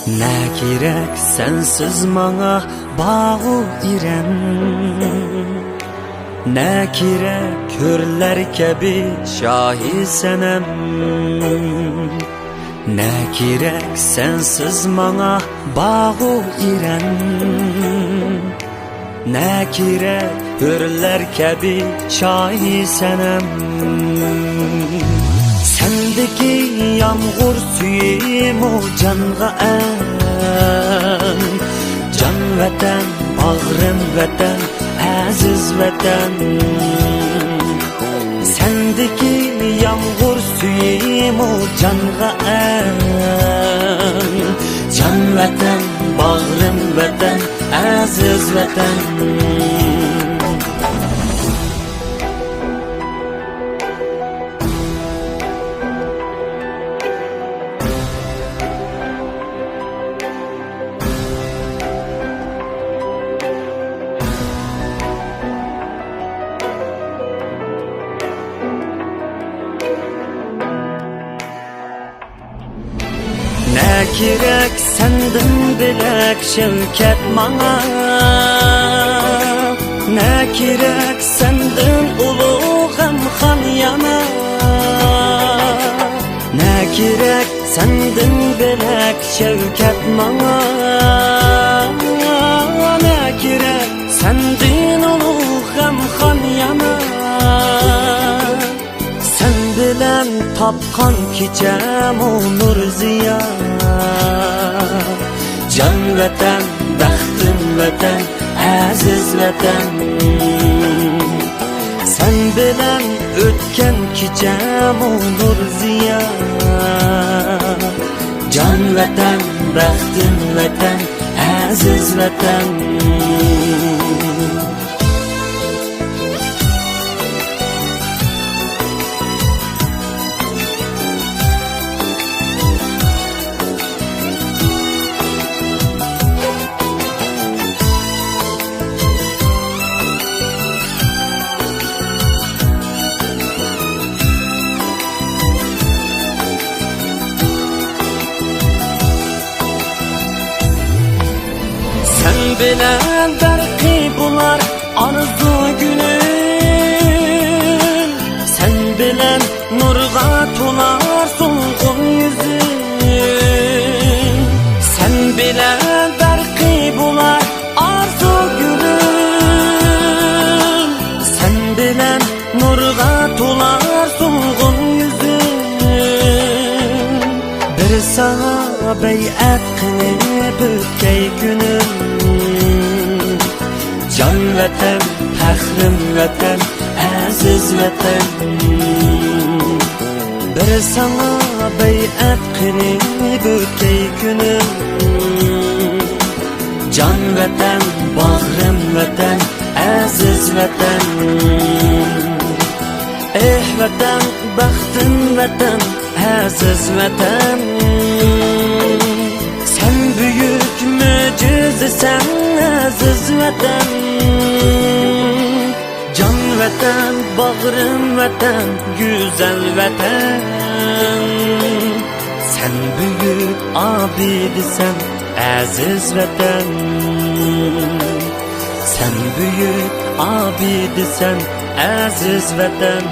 Ne gerek sensiz mana bağı irem. Ne gerek hürler kebi şahi senem. Ne gerek sensiz mana bağı irem. Ne gerek hürler kebi şahi senem. Sendeki yağmur suyum o canğa en. Can vatan, bağrım vatan, aziz vatan. Sendeki yağmur suyum o canğa en. Can vatan, bağrım vatan, aziz vatan. Ne gerek senden bilek şevket bana. Ne gerek senden uluğum han yana. Ne gerek senden bilek şevket bana. Ne gerek senden uluğum han yana. Sen bilen tapkan kicem o nur ziya. Can vatan, baxtim vatan, aziz vatan. Sen bilen ötken kicem o nur ziya. Can vatan, baxtim vatan, aziz vatan. Sen bilen derki bular arzu günün. Sen bilen nurga tular solgun yüzün. Sen bilen derki bular arzu günün. Sen bilen nurga tular solgun yüzün. Bir sana beyat kılıp ötkey günüm. Can vatan, faxrim vatan, aziz vatan. Bir sana beyat qilib o'tay kunim. Can vatan, bag'rim vatan, aziz vatan. Eh vatan, baxtim vatan, aziz vatan. Sen büyük mucizesan, aziz vatan. Can vatan, bağrım vatan, güzel vatan. Sen büyük abidisan, aziz vatan. Sen büyük abidisan, aziz vatan.